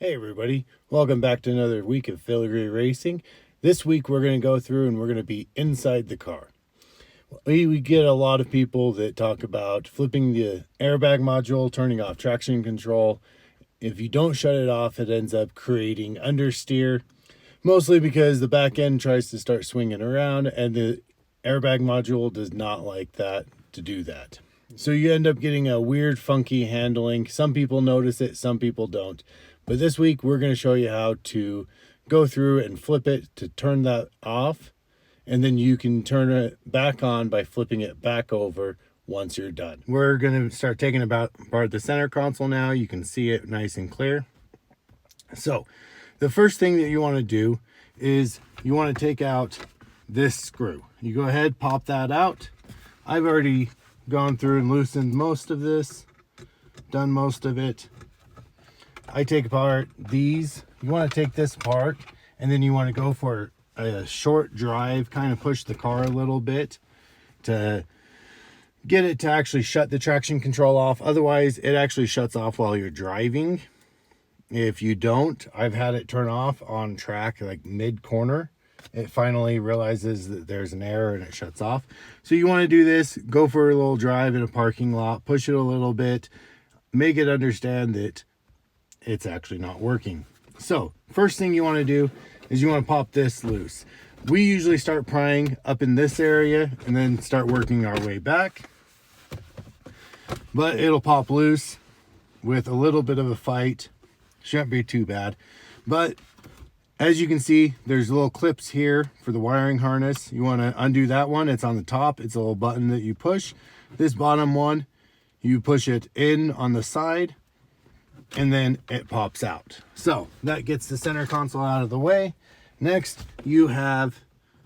Hey everybody, welcome back to another week of Filigree Racing. This week we're going to go through and we're going to be inside the car. We get a lot of people that talk about flipping the airbag module, turning off traction control. If you don't shut it off, it ends up creating understeer, mostly because the back end tries to start swinging around and the airbag module does not like that to do that. So you end up getting a weird, funky handling. Some people notice it, some people don't. But this week, we're going to show you how to go through and flip it to turn that off. And then you can turn it back on by flipping it back over once you're done. We're going to start taking apart the center console now. You can see it nice and clear. So the first thing that you want to do is you want to take out this screw. You go ahead, pop that out. I've already gone through and loosened most of this, done most of it. I take apart these. You want to take this apart and then you want to go for a short drive, kind of push the car a little bit to get it to actually shut the traction control off. Otherwise, it actually shuts off while you're driving. If you don't, I've had it turn off on track, like mid-corner. It finally realizes that there's an error and it shuts off. So you want to do this, go for a little drive in a parking lot, push it a little bit, make it understand that it's actually not working. So first thing you want to do is you want to pop this loose. We usually start prying up in this area and then start working our way back, but it'll pop loose with a little bit of a fight. Shouldn't be too bad. But as you can see, there's little clips here for the wiring harness. You want to undo that one. It's on the top. It's a little button that you push. This bottom one, you push it in on the side and then it pops out. So that gets the center console out of the way. Next, you have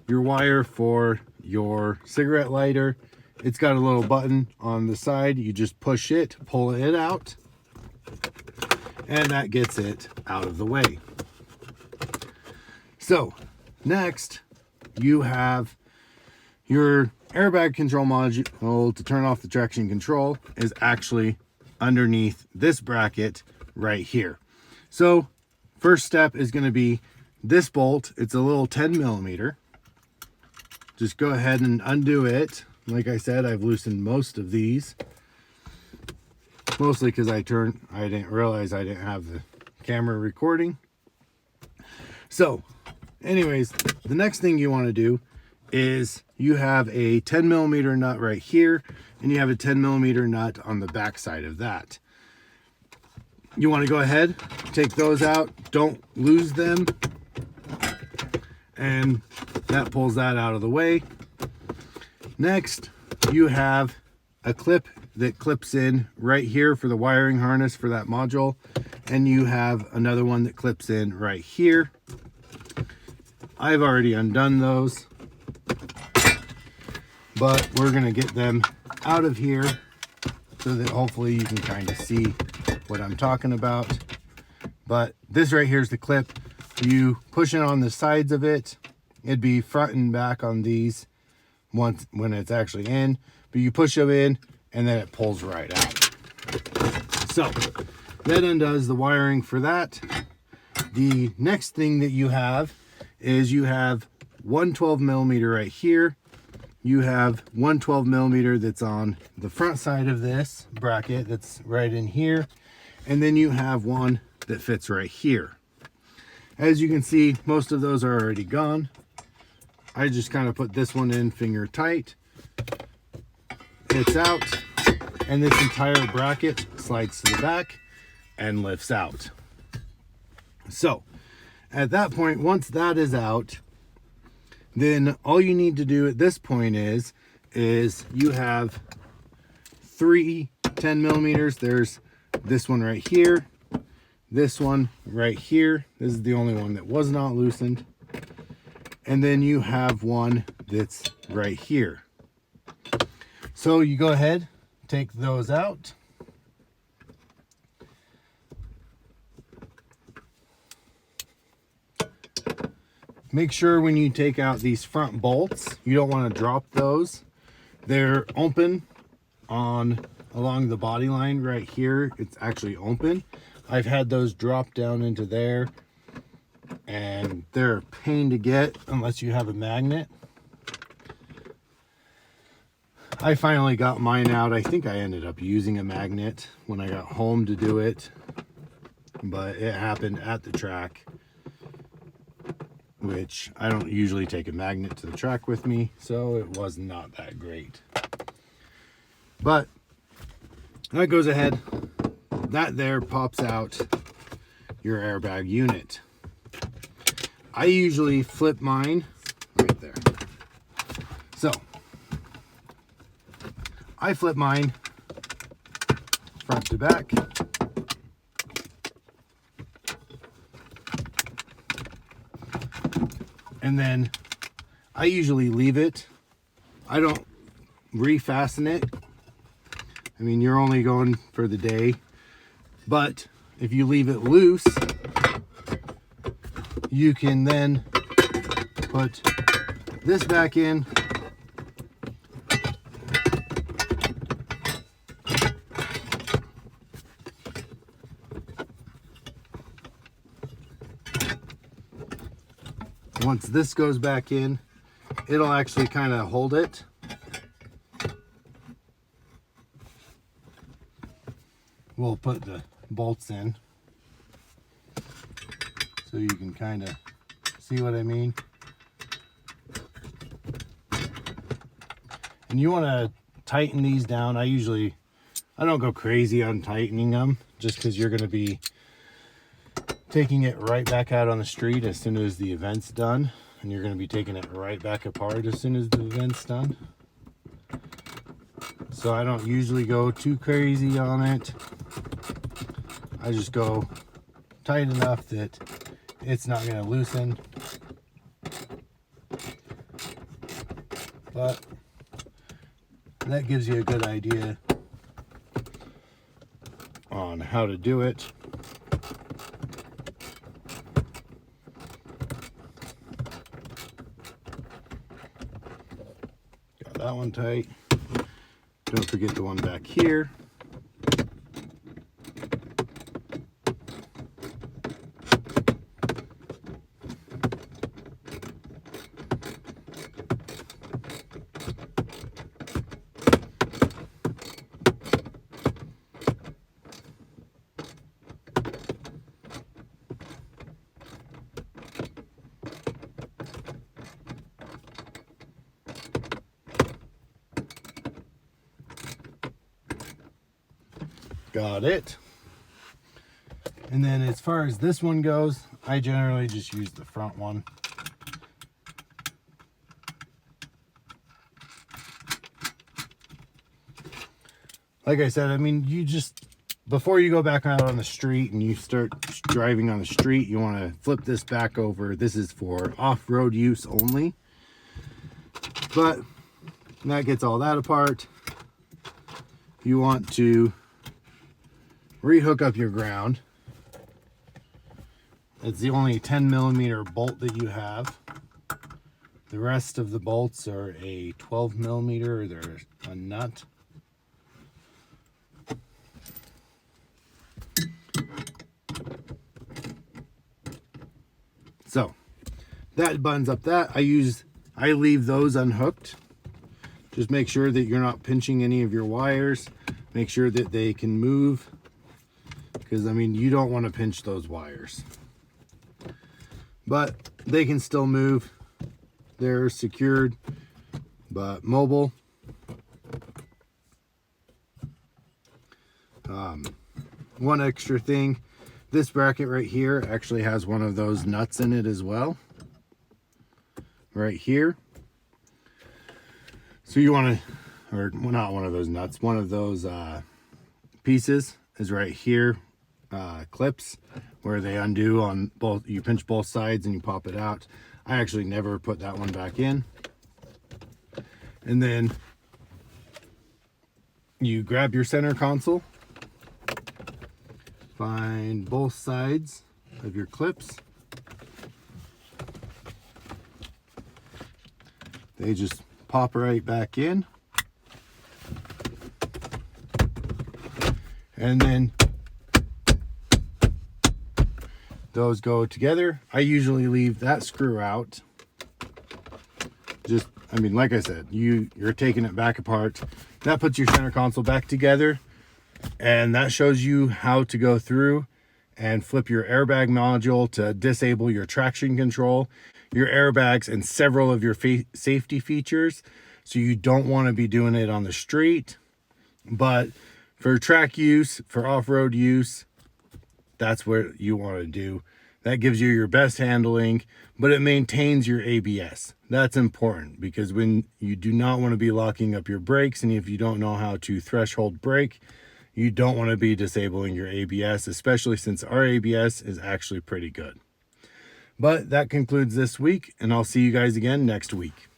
your wire for your cigarette lighter. It's got a little button on the side. You just push it, pull it out, and that gets it out of the way. So next, you have your airbag control module to turn off the traction control is actually underneath this bracket right here. So first step is going to be this bolt. It's a little 10 millimeter. Just go ahead and undo it. Like I said, I've loosened most of these, mostly because I didn't realize I didn't have the camera recording. So anyways, the next thing you want to do is you have a 10 millimeter nut right here and you have a 10 millimeter nut on the back side of that. You want to go ahead, take those out, don't lose them, and that pulls that out of the way. Next, you have a clip that clips in right here for the wiring harness for that module, and you have another one that clips in right here. I've already undone those, but we're going to get them out of here so that hopefully you can kind of see what I'm talking about. But this right here is the clip. You push it on the sides of it. It'd be front and back on these once when it's actually in, but you push them in and then it pulls right out. So that undoes the wiring for that. The next thing that you have is you have one 12 millimeter right here. You have one 12 millimeter that's on the front side of this bracket that's right in here. And then you have one that fits right here. As you can see, most of those are already gone. I just kind of put this one in finger tight. It's out, and this entire bracket slides to the back and lifts out. So at that point, once that is out, then all you need to do at this point is you have three 10 millimeters. There's this one right here, this one right here. This is the only one that was not loosened. And then you have one that's right here. So you go ahead, take those out. Make sure when you take out these front bolts, you don't want to drop those. They're open along the body line right here. It's actually open. I've had those drop down into there, and they're a pain to get unless you have a magnet. I finally got mine out. I think I ended up using a magnet when I got home to do it, but it happened at the track, which I don't usually take a magnet to the track with me, so it was not that great. But that goes ahead. That there pops out your airbag unit. I usually flip mine right there. So I flip mine front to back. And then I usually leave it. I don't refasten it. I mean, you're only going for the day. But if you leave it loose, you can then put this back in. Once this goes back in, it'll actually kind of hold it. We'll put the bolts in so you can kind of see what I mean. And you want to tighten these down. I don't go crazy on tightening them, just because you're going to be taking it right back out on the street as soon as the event's done, and you're going to be taking it right back apart as soon as the event's done. So I don't usually go too crazy on it. I just go tight enough that it's not going to loosen. But that gives you a good idea on how to do it. Got that one tight. Don't forget the one back here. Got it. And then as far as this one goes, I generally just use the front one. Like I said, I mean, you just, before you go back out on the street and you start driving on the street, you want to flip this back over. This is for off-road use only. But that gets all that apart. You want to rehook up your ground. It's the only 10mm bolt that you have. The rest of the bolts are a 12mm, they're a nut. So that buttons up that. I leave those unhooked. Just make sure that you're not pinching any of your wires. Make sure that they can move, because I mean, you don't want to pinch those wires, but they can still move. They're secured but mobile. One extra thing, this bracket right here actually has one of those nuts in it as well, right here. So you want to, or not one of those nuts, one of those pieces is right here. Clips where they undo on both. You pinch both sides and you pop it out. I actually never put that one back in. And then you grab your center console, find both sides of your clips. They just pop right back in. And then those go together. I usually leave that screw out. Just, I mean, like I said, you're taking it back apart. That puts your center console back together, and that shows you how to go through and flip your airbag module to disable your traction control, your airbags, and several of your safety features. So you don't want to be doing it on the street, but for track use, for off-road use, that's what you want to do. That gives you your best handling, but it maintains your ABS. That's important, because when you do not want to be locking up your brakes, and if you don't know how to threshold brake, you don't want to be disabling your ABS, especially since our ABS is actually pretty good. But that concludes this week, and I'll see you guys again next week.